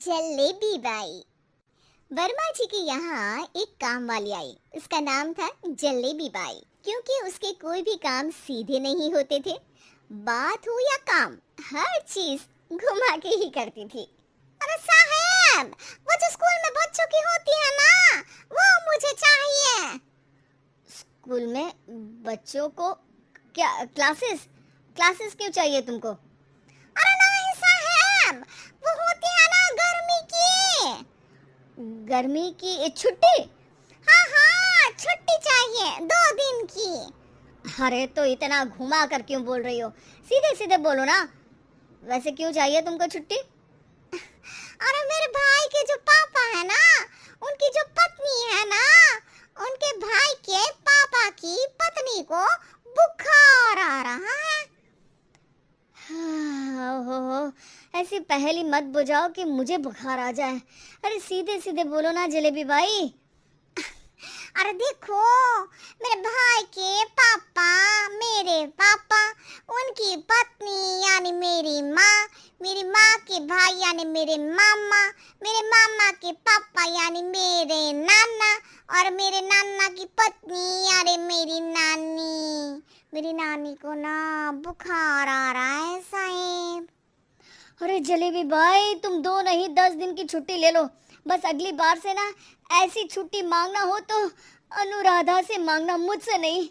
Jalebi by. Verma जी के यहाँ एक काम वाली आई। उसका नाम था जलेबी बाई, क्योंकि उसके कोई भी काम सीधे नहीं होते थे। बात हो या काम, हर चीज घुमा के ही करती थी। अरे साहब, वो जो स्कूल में बच्चों की होती है ना, वो मुझे चाहिए। स्कूल में बच्चों को क्या क्लासेस क्लासेस क्यों चाहिए तुमको? अरे नहीं साहब, वो होती है ना गर्मी की छुट्टी। हाँ हाँ, छुट्टी चाहिए 2 दिन की। अरे तो इतना घुमा कर क्यों बोल रही हो? सीधे सीधे बोलो ना। वैसे क्यों चाहिए तुमको छुट्टी? अरे मेरे भाई के जो पापा है ना, उनकी जो पत्नी है ना, उनके भाई के पापा की पत्नी को बुखार आ रहा है। ओहो, ऐसी पहेली मत बुझाओ कि मुझे बुखार आ जाए। अरे सीधे सीधे बोलो ना जलेबी भाई। अरे देखो, मेरे भाई के पापा, मेरे पापा, उनकी पत्नी यानी मेरी माँ के भाई यानी मेरे मामा के पापा यानी मेरे नाना, और मेरे नाना की पत्नी यानी मेरी नानी को ना बुखार आ रहा है साहब। अरे जलेबी भाई, तुम 2 नहीं 10 दिन की छुट्टी ले लो। बस अगली बार से ना ऐसी छुट्टी मांगना हो तो अनुराधा से मांगना, मुझसे नहीं।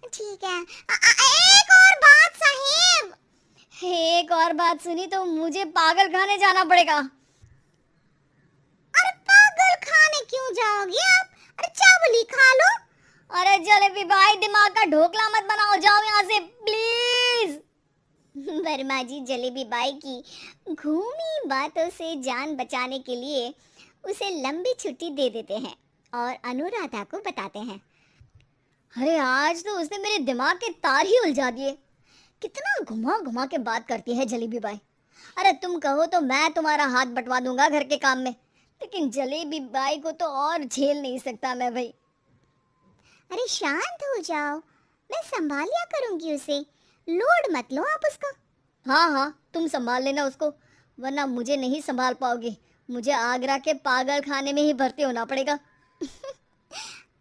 ठीक है। एक और बात साहिब। एक और बात सुनी तो मुझे पागल खाने जाना पड़ेगा। अरे पागल खाने क्यों जाओगे आप? अरे चावल ही खा लो। अरे जलेबी भाई, दिमाग का ढोकला मत बनाओ, जाओ यहाँ से प्लीज। वर्मा जी जलेबी बाई की घूमी बातों से जान बचाने के लिए उसे लंबी छुट्टी दे देते हैं और अनुराधा को बताते हैं। अरे आज तो उसने मेरे दिमाग के तार ही उलझा दिए। कितना घुमा घुमा के बात करती है जलेबी बाई। अरे तुम कहो तो मैं तुम्हारा हाथ बंटवा दूंगा घर के काम में, लेकिन जलेबी बाई को तो और झेल नहीं सकता मैं भाई। अरे शांत हो जाओ, मैं संभाल लिया करूंगी उसे, लोड मत लो आप उसका। हाँ हाँ, तुम संभाल लेना उसको, वरना मुझे नहीं संभाल पाओगी। मुझे आगरा के पागल खाने में ही भर्ती होना पड़ेगा।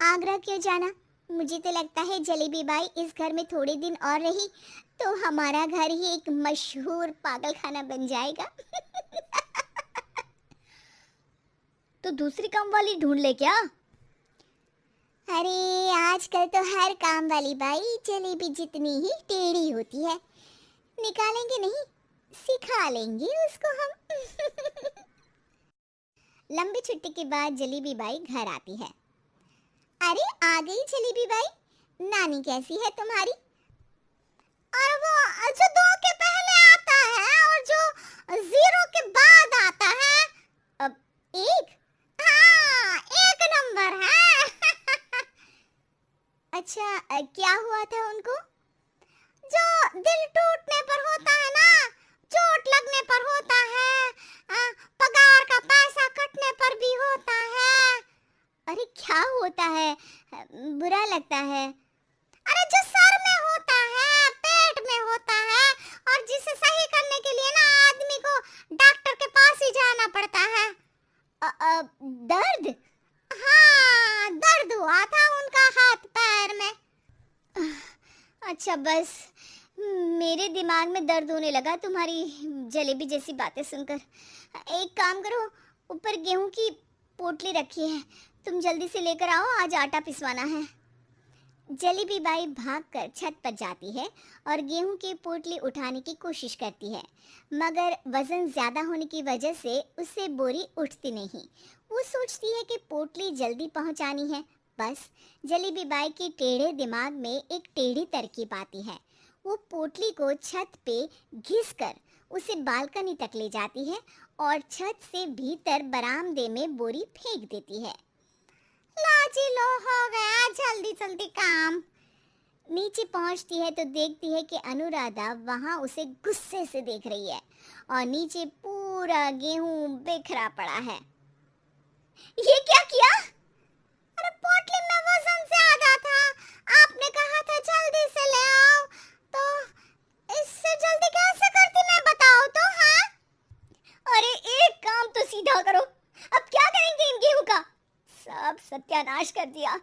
आगरा क्यों जाना? मुझे तो लगता है जलेबी बाई इस घर में थोड़े दिन और रही तो हमारा घर ही एक मशहूर पागल खाना बन जाएगा। तो दूसरी काम वाली ढूंढ ले क्या? अरे आजकल तो हर काम वाली बाई जलेबी जितनी ही टेढ़ी होती है। निकालेंगे नहीं, सिखा लेंगे उसको हम। लंबी छुट्टी के बाद जलेबी बाई घर आती है। अरे आ गई जलेबी बाई, नानी कैसी है तुम्हारी? और वो जो 2 के पहले आता है और जो 0 के बाद आता है, अब 1। हाँ, 1 नंबर है। अच्छा, क्या हुआ था उनको? जो दिल टूटने पर होता है ना, चोट लगने पर होता है, पगार का पैसा कटने पर भी होता है। अरे क्या होता है? बुरा लगता है? अरे जो सर में होता है, पेट में होता है, और जिसे सही करने के लिए ना आदमी को डॉक्टर के पास ही जाना पड़ता है। दर्द? हाँ, दर्द हुआ था उनका हाथ पैर में। अच्छा बस, मेरे दिमाग में दर्द होने लगा तुम्हारी जलेबी जैसी बातें सुनकर। एक काम करो, ऊपर गेहूं की पोटली रखी है, तुम जल्दी से लेकर आओ, आज आटा पिसवाना है। जलेबी बाई भागकर छत पर जाती है और गेहूं की पोटली उठाने की कोशिश करती है, मगर वजन ज्यादा होने की वजह से उससे बोरी उठती नहीं। वो सोचती है कि पोटली जल्दी पहुंचानी है। बस जलेबी बाई के टेढ़े दिमाग में एक टेढ़ी तरकीब आती है। वो पोटली को छत पे घिसकर उसे बालकनी तक ले जाती है और छत से भीतर बरामदे में बोरी फेंक देती है। लाजी लो, हो गया जल्दी जल्दी काम। नीचे पहुंचती है तो देखती है कि अनुराधा वहां उसे गुस्से से देख रही है और नीचे पूरा गेहूं बिखरा पड़ा है। ये क्या किया? अरे पोटली में वजन ज्यादा था, आपने कहा था जल्दी से ले आओ, तो इससे जल्दी कैसे करती मैं बताओ तो। हाँ अरे एक काम तो सीधा करो, अब क्या करेंगे इन गेहूं का? सब सत्यानाश कर दिया।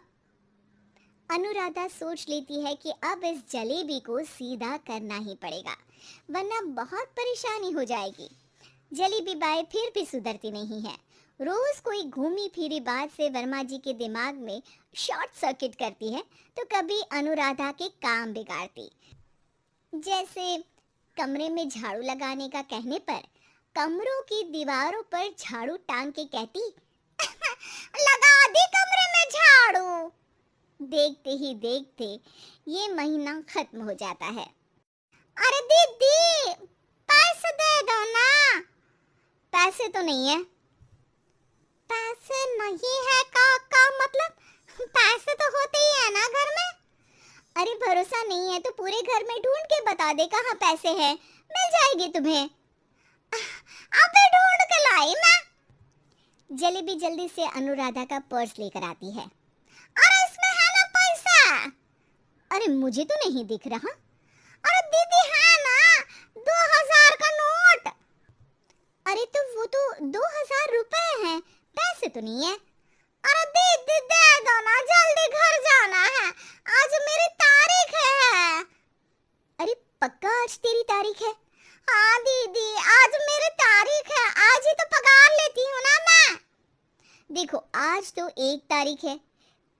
अनुराधा सोच लेती है कि अब इस जलेबी को सीधा करना ही पड़ेगा, वरना बहुत परेशानी हो जाएगी। जलेबी बाई फिर भी सुधरती नहीं है। रोज कोई घूमी फिरी बात से वर्मा जी के दिमाग में शॉर्ट सर्किट करती है, तो कभी अनुराधा के काम बिगाड़ती। जैसे कमरे में झाड़ू लगाने का कहने पर कमरों की दीवारों पर झाड़ू टांग के कहती, लगा दी कमरे में झाड़ू। देखते ही देखते ये महीना खत्म हो जाता है। अरे दीदी, पैसे दे दो ना। पैसे तो नहीं है। पैसे नहीं है का मतलब? पैसे तो होते ही है ना घर में। अरे भरोसा नहीं है तो पूरे घर में ढूंढ के बता दे कहाँ पैसे हैं, मिल जाएगी तुम्हें। अबे ढूंढ के लाई मैं। जलेबी जल्दी से अनुराधा का पर्स लेकर आती है। अरे इसमें है ना पैसा। अरे मुझे तो नहीं दिख रहा। अरे दीदी है ना, 2000 का नोट। अरे तो वो तो 2000 रुपए हैं, पैसे तो नहीं है। अरे दीदी दे दो ना, जल्दी घर जाना है, आज मेरी तारीख है। अरे पक्का आज तेरी तारीख है? हाँ दीदी, आज मेरी तारीख है, आज ही तो पगार लेती हूँ ना मैं। देखो आज तो 1 तारीख है,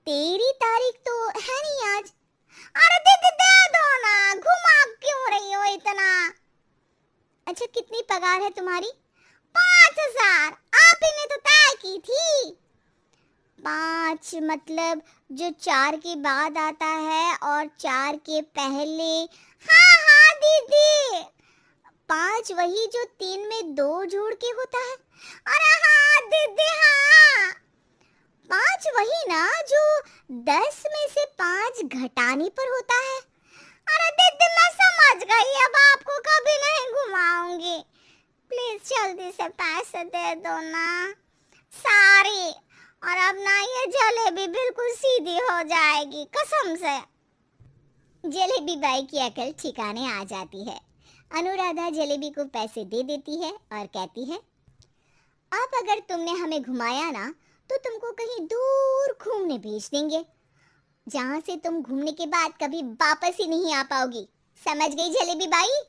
तेरी तारीख तो है नहीं आज। अरे दीदी दे दो ना, घुमा क्यों रही हो इतना? अच्छा कितनी पगार है तुम्हारी? 5000। आप ही ने तो तय की थी। 5 मतलब जो 4 के बाद आता है और 4 के पहले। हाँ हाँ दीदी। 5 वही जो 3 में 2 जोड़ के होता है। अरे हाँ दीदी हाँ। 5 वही ना जो 10 में से 5 घटाने पर होता है। अरे दीदी मैं समझ गई, अब आपको कभी नहीं घुमाऊंगी। प्लीज जल्दी से पैसे दे दो ना, सारी। और अब ना ये जलेबी बिल्कुल सीधी हो जाएगी कसम से। जलेबी बाई की अकल ठिकाने आ जाती है। अनुराधा जलेबी को पैसे दे देती है और कहती है, अब अगर तुमने हमें घुमाया ना तो तुमको कहीं दूर घूमने भेज देंगे, जहाँ से तुम घूमने के बाद कभी वापस ही नहीं आ पाओगी। समझ गई जलेबी बाई?